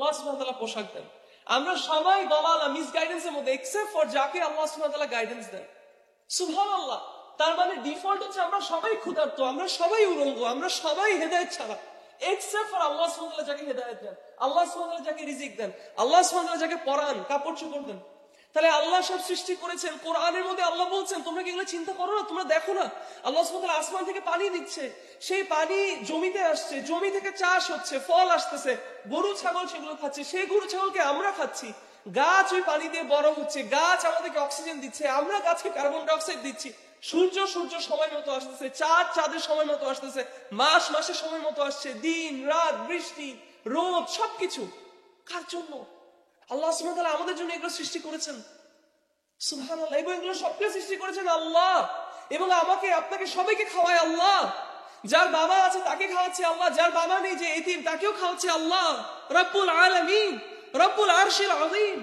আল্লাহ সুবহানাহু ওয়া তাআলা পোশাক দেন। আমরা সবাই দলাল মিসগাইডেন্সের মধ্যে, এক্সেপ্ট ফর যাকে আল্লাহ সুবহানাহু ওয়া তাআলা গাইডেন্স দেন। সুবহানাল্লাহ। তার মানে ডিফল্ট হচ্ছে আমরা সবাই ক্ষুধার্ত, আমরা সবাই উলঙ্গ, আমরা সবাই হেদায়েত ছাড়া, এক্সেপ্ট ফর আল্লাহ সুবহানাহু ওয়া তাআলা যাকে হেদায়েত দেন, আল্লাহ সুবহানাহু ওয়া তাআলা যাকে রিজিক দেন, আল্লাহ সুবহানাহু ওয়া তাআলা যাকে পরান, কাপড় চোপড় দেন। তাহলে আল্লাহ সব সৃষ্টি করেছেন। কোরআনের মধ্যে আল্লাহ বলছেন তোমরা কি এগুলো চিন্তা করো না, তোমরা দেখো না আল্লাহ সুবহানাহু ওয়া তাআলা আসমান থেকে পানি দিচ্ছে, সেই পানি জমিতে আসছে, জমি থেকে চাষ হচ্ছে, ফল আসতেছে, গরু ছাগল সেগুলো খাচ্ছে, সেই গরু ছাগলকে আমরা খাচ্ছি, গাছ ওই পানি দিয়ে বড় হচ্ছে, গাছ আমাদেরকে অক্সিজেন দিচ্ছে, আমরা গাছকে কার্বন ডাই অক্সাইড দিচ্ছি, সূর্য সময় মতো আসতেছে, চাঁদের সময় মতো আসতেছে, মাসের সময় মতো আসছে, দিন রাত, বৃষ্টি রোদ, সবকিছু কার জন্য? আল্লাহ সুবহানাহু ওয়া তাআলা আমাদের জন্য এগুলো সৃষ্টি করেছেন। সুবহানাল্লাহ। এবং এগুলো সবকিছু সৃষ্টি করেছেন আল্লাহ, এবং আমাকে আপনাকে সবাইকে খাওয়ায় আল্লাহ। যার বাবা আছে তাকে খাওয়াচ্ছে আল্লাহ, যার বাবা নেই যে এতিম তাকেও খাওয়াচ্ছে আল্লাহ, রব্বুল আলামিন, রব্বুল আরশিল আযীম।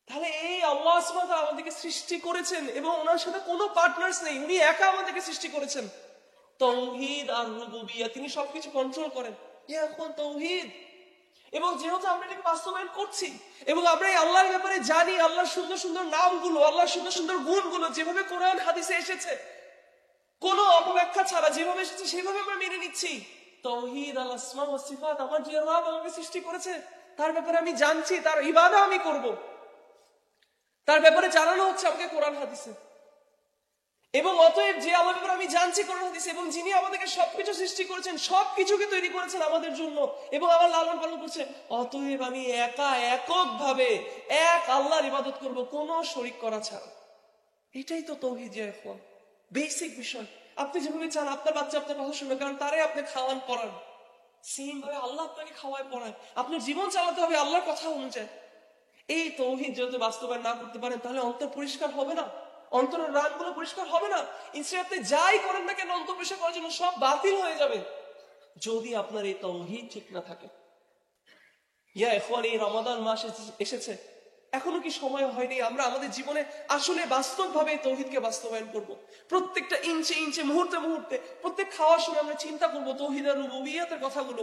তাহলে এই আল্লাহ সুবহানাহু ওয়া তাআলা আমাদেরকে সৃষ্টি করেছেন এবং ওনার সাথে কোনো পার্টনারস নেই, উনি একা আমাদেরকে সৃষ্টি করেছেন। তাওহীদ আর রুবুবিয়্যাহ, তিনি সবকিছু কন্ট্রোল করেন। এখন তাওহীদ, এবং যেহেতু আমরা এটাকে বাস্তবায়ন করছি এবং আমরা এই আল্লাহর ব্যাপারে জানি, আল্লাহর সুন্দর সুন্দর নামগুলো, আল্লাহর সুন্দর সুন্দর গুণগুলো যেভাবে কোরআন হাদিসে এসেছে, কোনো অপব্যাখ্যা ছাড়া যেভাবে এসেছে সেভাবে আমরা মেনে নিচ্ছি। তাওহীদ আল আসমা ওয়াস সিফাত, আমার যে রব আমাকে সৃষ্টি করেছে তার ব্যাপারে আমি জানছি, তার ইবাদত আমি করব, তার ব্যাপারে জানানো হচ্ছে আমাকে কোরআন হাদিসে। এবং অতএব যে আল্লাহর ব্যাপারে আমি জানছি কোরআন হাদিসে, এবং যিনি আমাদেরকে সবকিছু সৃষ্টি করেছেন, সবকিছুকে তৈরি করেছেন আমাদের জন্য এবং আমার লালন পালন করছেন, অতএব আমি এককভাবে এক আল্লাহর ইবাদত করব, কোনো শরীক করা ছাড়া। এটাই তো তাওহীদ ইয়া ইখওয়ান, বেসিক বিষয়। আপনি যেভাবে চান আপনার বাচ্চা আপনার কথা শুনবে, কারণ তারে আপনি খাওয়ান পড়ান, সেম ভাবে আল্লাহ আপনাকে খাওয়ায় পড়ায়। আপনার জীবন চালাতে হবে আল্লাহর কথা অনুযায়ী। এই তাওহীদ যদি বাস্তবায়ন না করতে পারেন তাহলে অন্তর পরিষ্কার হবে না, অন্তরের রানগুলো পরিষ্কার হবে না। ইনস্টেড আপনি যাই করেন না কেন অন্তর পরিষ্কার করার জন্য সব বাতিল হয়ে যাবে যদি আপনার এই তাওহীদ ঠিক না থাকে। ইয়া ইখওয়ান, এই রমাদান মাস এসেছে, এখনো কি সময় হয়নি আমরা আমাদের জীবনে আসলে বাস্তবভাবে তাওহীদকে বাস্তবায়ন করব? প্রত্যেকটা ইঞ্চে ইঞ্চে, মুহূর্তে মুহূর্তে, প্রত্যেক খাওয়ার সময় আমরা চিন্তা করব তাওহীদ আর রুবুবিয়্যাতের কথাগুলো,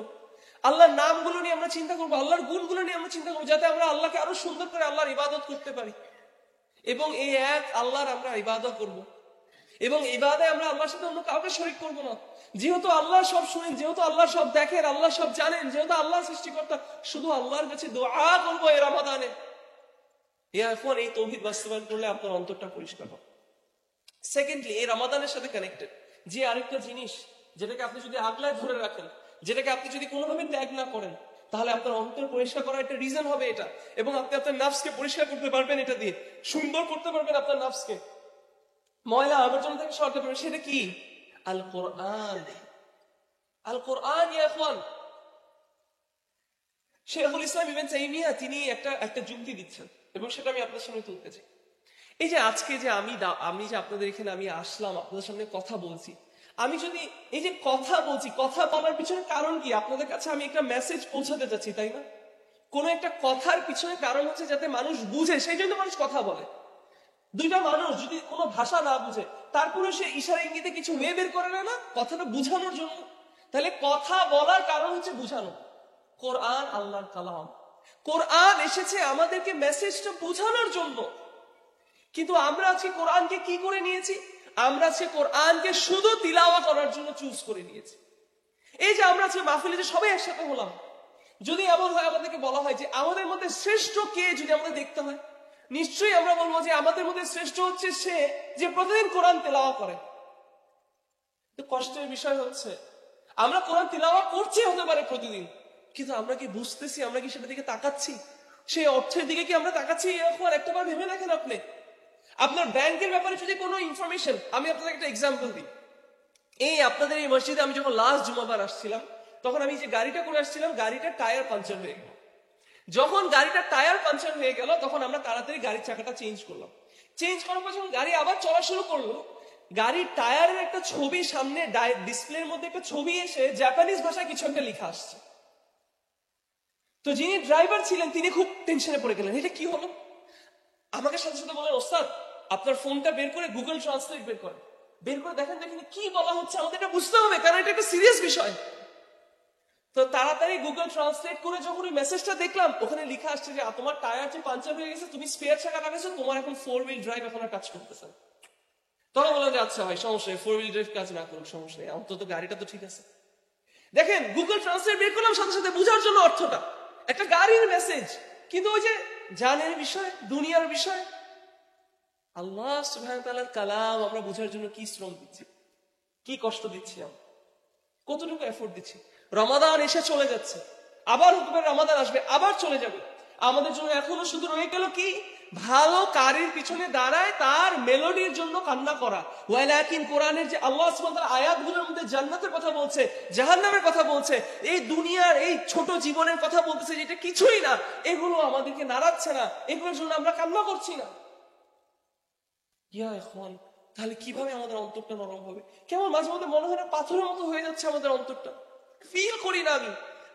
আল্লাহর নামগুলো নিয়ে আমরা চিন্তা করবো, আল্লাহর গুণগুলো নিয়ে আমরা চিন্তা করবো, যাতে আমরা আল্লাহকে আরো সুন্দর করে আল্লাহর ইবাদত করতে পারি। এবং এই এক আল্লাহর আমরা ইবাদত করব, এবং ইবাদতে আমরা আল্লাহর সাথে অন্য কাউকে শরীক করব না। যেহেতু আল্লাহ সব শুনেন, যেহেতু আল্লাহ সব দেখেন, আল্লাহ সব জানেন, যেহেতু আল্লাহ সৃষ্টিকর্তা, শুধু আল্লাহর কাছে দোয়া করবো এই রমাদানে। এখন এই তাওহীদ বাস্তবায়ন করলে আপনার অন্তরটা পরিষ্কার হবে। সেকেন্ডলি, এই রমাদানের সাথে কানেক্টেড যে আরেকটা জিনিস, যেটাকে আপনি যদি আগলায় ধরে রাখেন, যেটাকে আপনি যদি কোনোভাবে ত্যাগ না করেন, তাহলে আপনার অন্তর পরিষ্কার করার একটা রিজন হবে এটা, এবং আপনি আপনার নাফসকে পরিষ্কার করতে পারবেন, এটা দিয়ে সুন্দর করতে পারবেন আপনার নাফসকে, ময়লা আবর্জনা থেকে সরাতে পারবেন। সেটা কি? আল কোরআন। আল কোরআন ইয়া ইখওয়ান, শাইখুল ইসলাম ইবনে তাইমিয়া তিনি একটা যুক্তি দিচ্ছেন এবং সেটা আমি আপনাদের সামনে তুলতে চাই। এই যে আজকে যে আমি যে আপনাদের এখানে আমি আসলাম, আপনাদের সামনে কথা বলছি, আমি যদি এই যে কথা বলছি, কথা বলার পিছনে কারণ কি? আপনাদের কাছে আমি একটা মেসেজ পৌঁছাতে চাচ্ছি, তাই না? কোন একটা কথার পিছনে কারণ হচ্ছে যাতে মানুষ বুঝে, সেই জন্য মানুষ কথা বলে। দুইটা মানুষ যদি কোনো ভাষা না বুঝে, তারপরে সে ইশারা ইঙ্গিতে কিছু ওয়ে বের করে না, কথাটা বুঝানোর জন্য। তাহলে কথা বলার কারণ হচ্ছে বুঝানো। কোরআন আল্লাহর কালাম, কোরআন এসেছে আমাদেরকে মেসেজটা বোঝানোর জন্য। কিন্তু আমরা আজকে কোরআনকে কি করে নিয়েছি? আমরা আজকে কোরআনকে শুধু তিলাওয়া করার জন্য চুজ করে নিয়েছি। এই যে আমরা আজকে মাহফিলে যে সবাই একসাথে হলাম, যদি এমন হয় আমাদেরকে বলা হয় যে আমাদের মধ্যে শ্রেষ্ঠ কে, যদি আমাদের দেখতে হয়, নিশ্চয়ই আমরা বলবো যে আমাদের মধ্যে শ্রেষ্ঠ হচ্ছে সে যে প্রতিদিন কোরআন তেলাওয়া করে। কষ্টের বিষয় হচ্ছে আমরা কোরআন তিলাওয়া করছি হতে পারে প্রতিদিন, কিন্তু আমরা কি বুঝতেছি? আমরা কি সেটা দিকে তাকাচ্ছি? সেই অর্থের দিকে কি আমরা তাকাচ্ছি? এরকম একটাবার ভেবে দেখেন। আপনি আপনার ব্যাংকের ব্যাপারে যদি কোনো ইনফরমেশন, আমি আপনাদের একটা এক্সাম্পল দিই। এই আপনাদের এই মসজিদে আমি যখন লাস্ট জুমাবার আসছিলাম, তখন আমি যে গাড়িটা করে আসছিলাম, গাড়িটার টায়ার পাঞ্চার হয়ে গেল। যখন গাড়িটার টায়ার পাঞ্চার হয়ে গেল, তখন আমরা তাড়াতাড়ি গাড়ির চাকাটা চেঞ্জ করলাম। চেঞ্জ করার পর যখন গাড়ি আবার চলা শুরু করলো, গাড়ির টায়ারের একটা ছবি সামনে ডিসপ্লের মধ্যে একটা ছবি এসে জাপানিজ ভাষায় কিছু একটা লেখা আসছে। তো যিনি ড্রাইভার ছিলেন তিনি খুব টেনশনে পড়ে গেলেন, এটা কি হলো? আমাকে সাথে সাথে বলেন, ওস্তাদ আপনার ফোনটা বের করে গুগল ট্রান্সলেট বের করে দেখেন কি বলা হচ্ছে, আমাদের এটা বুঝতে হবে, কারণ এটা একটা সিরিয়াস বিষয়। তো তাড়াতাড়ি গুগল ট্রান্সলেট করে যখন ওই মেসেজটা দেখলাম, ওখানে লেখা আসছে যে তোমার টায়ার যে পাঞ্চার হয়ে গেছে, তুমি স্পেয়ার চাকা লাগাইছো, তোমার এখন 4 হুইল ড্রাইভ এখন আর কাজ করতেছে না। তখন বললাম যে আচ্ছা ভাই সমস্যা নেই, 4 হুইল ড্রাইভ কাজ না করুক, সমস্যা নেই, অন্তত গাড়িটা তো ঠিক আছে। দেখেন গুগল ট্রান্সলেট বের করলাম সাথে সাথে বোঝার জন্য অর্থটা, একটা গাড়ির মেসেজ, কিন্তু ওই যে জানের বিষয়, দুনিয়ার বিষয়, আল্লাহ সুবহানাহু ওয়া তাআলার কালাম আমরা বোঝার জন্য কি শ্রম দিচ্ছি, কি কষ্ট দিচ্ছি, আমরা কতটুকু এফোর্ট দিচ্ছি। রমাদান এসে চলে যাচ্ছে, আবার হুকুমের রমাদান আসবে, আবার চলে যাবে। আমাদের জন্য এখনো শুধু রয়ে গেল কি, ভালো কারির পিছনে দাঁড়ায় তার মেলোডির জন্য কান্না করা। ওয়ালাকিন কোরআনের যে আল্লাহ সুবহানাহু ওয়া তাআলা আয়াতগুলোর মধ্যে জান্নাতের কথা বলছে, জাহান্নামের কথা বলছে, এই দুনিয়ার এই ছোট জীবনের কথা বলতেছে, যেটা কিছুই না, এগুলো আমাদেরকে নাড়াচ্ছে না, এগুলোর জন্য আমরা কান্না করছি না। ইয়া ইখওয়ান, তাহলে কিভাবে আমাদের অন্তরটা নরম হবে? কেমন মাঝে মধ্যে মনে হয় না পাথরের মতো হয়ে যাচ্ছে আমাদের অন্তরটা, ফিল করি না আমি।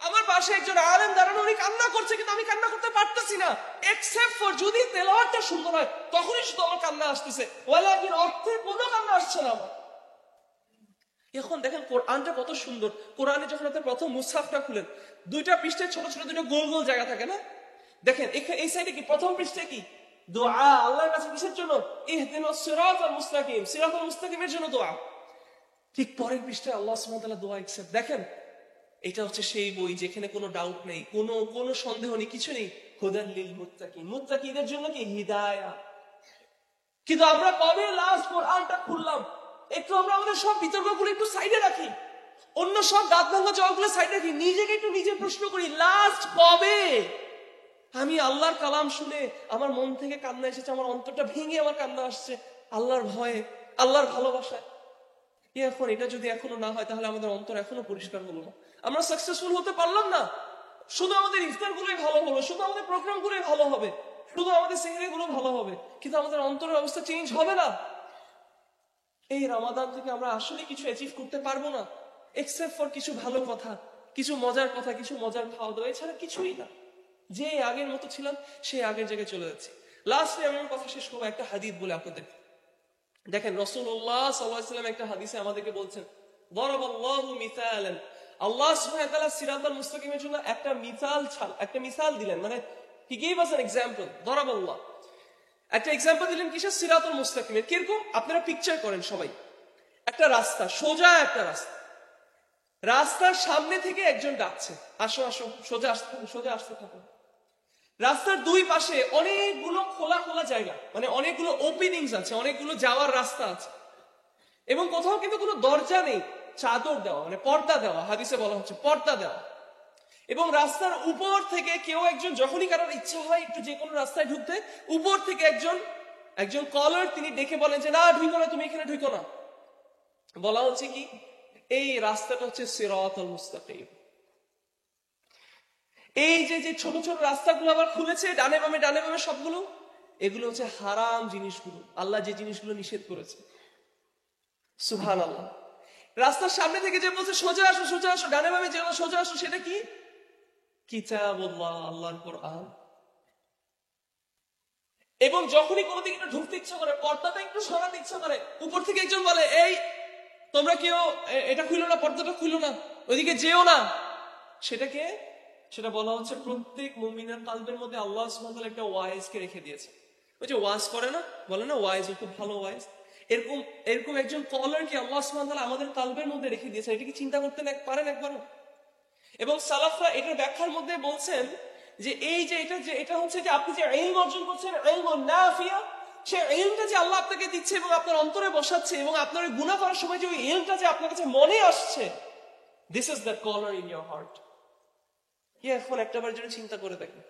আমার পাশে একজন আলেম দাঁড়ানো, উনি কান্না করছে, কিন্তু আমি কান্না করতে পারতেছি না, এক্সেপ্ট ফর যদি তেলাওয়াতটা সুন্দর হয়, তখনই শুধু আমার কান্না আসতেছে, ওয়ালাকিন অর্থে কোনো কান্না আসছে না আমার। এখন দেখেন কোরআনটা কত সুন্দর। কোরআনে যখন আপনি প্রথম মুসহাফটা খুলেন, দুইটা পৃষ্ঠায় ছোট ছোট দুটো গোল গোল জায়গা থাকে না? দেখেন এই সাইডে কি, প্রথম পৃষ্ঠায় কি দোয়া, আল্লাহর কাছে কিসের জন্য? ইহদিনাস সিরাতাল মুস্তাকিম, সিরাতাল মুস্তাকিমের জন্য দোয়া। ঠিক পরের পৃষ্ঠায় আল্লাহ সুবহানাহু ওয়া তাআলা দোয়া অ্যাকসেপ্ট। দেখেন এটা হচ্ছে সেই বই যেখানে কোনো ডাউট নেই, কোনো সন্দেহ নেই, কিছু নেই। হুদাল লিল মুত্তাকিন, মুত্তাকিদের জন্য কি হিদায়াত। কিন্তু আমরা কবে লাস্ট কোরআনটা খুললাম? একটু আমরা আমাদের সব বিতর্কগুলো একটু সাইডে রাখি, অন্য সব দাঁত ভাঙা জবাবগুলো সাইডে রাখি, নিজেকে একটু নিজে প্রশ্ন করি, লাস্ট কবে আমি আল্লাহর কালাম শুনে আমার মন থেকে কান্না এসেছে, আমার অন্তরটা ভেঙে আমার কান্না আসছে আল্লাহর ভয়ে, আল্লাহর ভালোবাসায়? এখন এটা যদি এখনো না হয়, তাহলে আমাদের অন্তর এখনো পরিষ্কার হলো না, আমরা সাকসেসফুল হতে পারলাম না। শুধু আমাদের ইফতার গুলোই ভালো হলো, শুধু আমাদের প্রোগ্রাম গুলোই ভালো হবে, শুধু আমাদের সেহরি গুলো ভালো হবে, কিন্তু আমাদের অন্তরের অবস্থা চেঞ্জ হবে না। এই রমাদান থেকে আমরা আসলে কিছু অ্যাচিভ করতে পারবো না, এক্সেপ্ট ফর কিছু ভালো কথা, কিছু মজার কথা, কিছু মজার খাওয়া দাওয়া, এছাড়া কিছুই না। যে আগের মতো ছিলাম সেই আগের জায়গায় চলে যাচ্ছে। লাস্টে আমি আমার কথা শেষ করবো একটা হাদিস বলে আপনাদের। দেখেন রাসূলুল্লাহ সাল্লাল্লাহু আলাইহি ওয়াসাল্লাম একটা হাদিসে আমাদেরকে বলছেন, দরাবাল্লাহু মিসালান, আল্লাহ সুবহানাহু ওয়া তাআলা সিরাতাল মুস্তাকিমের জন্য একটা মিসাল দিলেন, মানে he gave us an example. দরাবাল্লাহ একটা এক্সাম্পল দিলেন কিসের? সিরাতুল মুস্তাকিমের। কিরকম? আপনারা পিকচার করেন সবাই, একটা রাস্তা, সোজা একটা রাস্তা, রাস্তার সামনে থেকে একজন ডাকছে, আসো আসো, সোজা আসতে থাকো, সোজা আসতে থাকো। রাস্তার দুই পাশে অনেকগুলো খোলা খোলা জায়গা, মানে অনেকগুলো ওপেনিংস আছে, অনেকগুলো যাওয়ার রাস্তা আছে, এবং কোথাও কিন্তু কোনো দরজা নেই, চাদর দেওয়া, মানে পর্দা দেওয়া, হাদিসে বলা হচ্ছে পর্দা দেওয়া। এবং রাস্তার উপর থেকে কেউ একজন, যখনই কারোর ইচ্ছা হয় একটু যে কোনো রাস্তায় ঢুকতে, উপর থেকে একজন কলার তিনি ডেকে বলেন যে না ঢুকো না, তুমি এখানে ঢুকো না। বলা হচ্ছে কি, এই রাস্তাটা হচ্ছে সিরাতুল মুস্তাকিম। এই যে ছোট ছোট রাস্তাগুলো আবার খুলেছে ডানে বামে সবগুলো, এগুলো হচ্ছে হারাম জিনিসগুলো, আল্লাহ যে জিনিসগুলো নিষেধ করেছে। সুবহানাল্লাহ। রাস্তার সামনে থেকে যে বলছে সোজা আসো সোজা আসো, ডানে বামে যে সোজা আসো, সেটা কি? কিতাবুল্লাহ, আল্লাহর কোরআন। এবং যখনই কোনো দিকে ঢুকতে ইচ্ছা করে, পর্দাটা একটু সরাতে ইচ্ছা করে, উপর থেকে একজন বলে এই তোমরা কেউ এটা খুলো না, পর্দাটা খুলো না, ওইদিকে যেও না। সেটা বলা হচ্ছে প্রত্যেক মুমিনের কালবের মধ্যে আল্লাহ সুবহানাহু ওয়া তাআলা একটা ওয়াইজকে রেখে দিয়েছে। ওই যে ওয়াজ করে না, বলে না ওয়াইজ, খুব ভালো ওয়াইজ, এরকম একজন কলারকে আল্লাহ সুবহানাহু ওয়া তাআলা আমাদের কালবের মধ্যে রেখে দিয়েছে। এটা কি চিন্তা করতে পারেন একবারও? এবং সালাফরা এটার ব্যাখ্যার মধ্যে বলছেন যে এটা হচ্ছে যে আপনি যে ইলম অর্জন করছেন, ইলমুন নাফিয়া, সেই ইলমটা যে আল্লাহ আপনাকে দিচ্ছে এবং আপনার অন্তরে বসাচ্ছে, এবং আপনার গুনাহ করার সময় যে ওই ইলমটা যে আপনার কাছে মনে আসছে, this is the caller in your heart. এখন একটাবার জন্য চিন্তা করে দেখেন,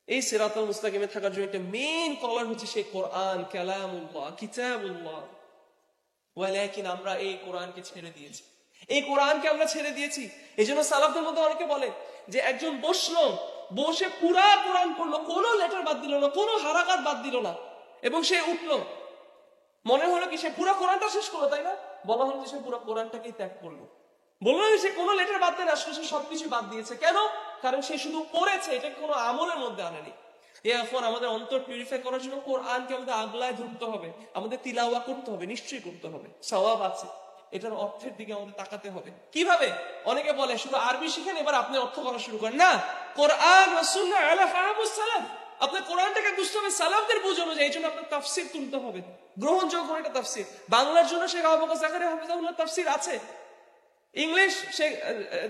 এই সিরাতুল মুস্তাকিমে থাকার জন্য একটা মেইন কলার হচ্ছে সেই কোরআন, কালামুল্লাহ, কিতাবুল্লাহ। ওয়ালাকিন আমরা এই কোরআনকে ছেড়ে দিয়েছি, এই কোরআনকে আমরা ছেড়ে দিয়েছি। এই জন্য সালাফদের মধ্যে অনেকে বলে যে একজন বসে পুরা কোরআন পড়লো, কোনো লেটার বাদ দিল না, কোনো হারাকাত বাদ দিল না, এবং সে উঠলো, মনে হলো কি সে পুরা কোরআনটা শেষ করলো, তাই না? বলা হলো যে সে পুরা কোরআনটাকেই ত্যাগ করলো। বললো না সে কোনো লেটার বাদ দেয় না, সে সবকিছু বাদ দিয়েছে। কেন? কারণ সে শুধু পড়েছে, এটা কোনো আমলের মধ্যে আনেনি। এখন আমাদের অন্তর পিউরিফাই করার জন্য কোরআনকে আমাদের আগলায় ধরতে হবে, আমাদের তিলাওয়া করতে হবে, নিশ্চয়ই করতে হবে, সওয়াব আছে। এটার অর্থের দিকে আমাদের তাকাতে হবে। কিভাবে? অনেকে বলে শুধু আরবি শিখেন, এবার আপনি অর্থ করা শুরু করেন। না, কোরআন ওয়া সুন্নাহ আলা ফাহমিস সালাফ, আপনার কোরআনটাকে বুঝতে হবে সালাফদের বুঝ অনুযায়ী। এই জন্য আপনার তাফসীর তুলতে হবে, গ্রহণযোগ্য একটা তাফসীর। বাংলার জন্য শেখ আবু বকর জাকারিয়া হাফিজাহুল্লাহ তাফসীর আছে, ইংলিশ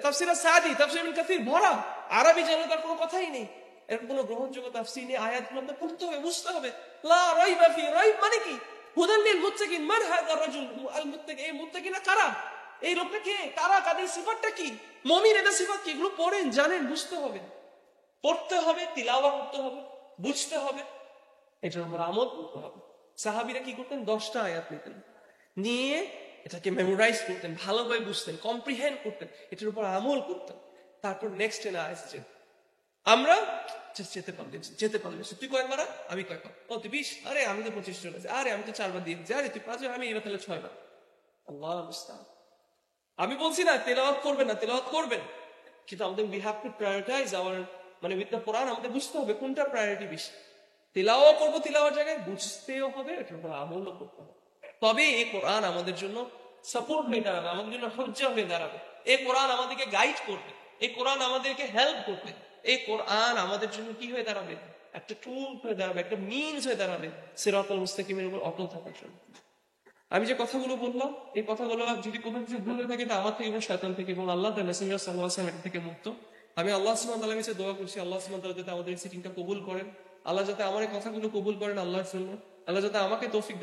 তাফসীর সাদি, তাফসীর ইবনে কাসির ভরা, আরবি জানা তার কোনো কথাই নেই। এরকম কোনো গ্রহণযোগ্য তাফসীর নেই। আয়াতগুলো আপনার পড়তে হবে, বুঝতে হবে। লা রাইবা ফি, রাইব মানে কি? হুদাল লিল মুত্তাকিন, মান হাযা রাজুল আল মুত্তাকি, এই মুত্তাকিনা কারা? এই লোকটা কে? কারা? কাদের সিফাতটা কি? মুমিন এদের সিফাত কি? এগুলো পড়েন, জানেন, বুঝতে হবে। পড়তে হবে, তিলাওয়াত করতে হবে, বুঝতে হবে, এটার উপর আমল করতে হবে। সাহাবীরা কি করতেন? 10টা আয়াত নিতেন, নিয়ে এটাকে মেমোরাইজ করতেন, ভালোভাবে বুঝতেন, কম্প্রিহেন্ড করতেন, এটার উপর আমল করতেন, তারপর নেক্সট এনে আসছে। আমরা যেতে পারলে তুই কয়েকবার, আমি কয়েকবার, ও তুই 20, আরে আমি তো 25 চলেছি, আরে আমি তো 4বার দিয়েছি, আরে তুই 5, আমি এবার তাহলে 6বার। আল্লাহ মুস্তাআন। আমি বলছি না তেলাওয়াত করবেন না, তেলাওয়াত করবেন, কিন্তু আমাদের we have to prioritise our, মানে উইথ দ্য কোরআন আমাদের বুঝতে হবে কোনটা প্রায়োরিটি বেশি। তেলাওয়াত করবো, তেলাওয়ার জায়গায় বুঝতেও হবে, এটার উপর আমলও করতে হবে। তবে এই কোরআন আমাদের জন্য সাপোর্ট হয়ে দাঁড়াবে, আমাদের জন্য হজ্জা হয়ে দাঁড়াবে। এই কোরআন আমাদেরকে গাইড করবে, এই কোরআন আমাদেরকে হেল্প করবে, এই কোরআন আমাদের জন্য কি হয়ে দাঁড়াবে? একটা টুল হয়ে দাঁড়াবে, একটা মিনস হয়ে দাঁড়াবে সিরাতুল মুস্তাকিমের উপর অটল থাকার জন্য। আমি যে কথাগুলো বললাম, এই কথাগুলো যদি কোনো কিছু ভুল হয়ে থাকে, এটা আমার থেকে এবং শয়তান থেকে, এবং আল্লাহ তাআলা মেসেঞ্জার সাল্লাল্লাহু আলাইহি ওয়াসাল্লাম থেকে মুক্ত। আমি আল্লাহ সুবহানাহু ওয়া তাআলার কাছে দোয়া করছি, আল্লাহ সুবহানাহু ওয়া তাআলা যাতে আমাদের এই সিটিংটা কবুল করেন, আল্লাহ যাতে আমার এই কথাগুলো কবুল করেন আল্লাহর জন্য, আল্লাহ যাতে আমাকে তৌফিক দেন।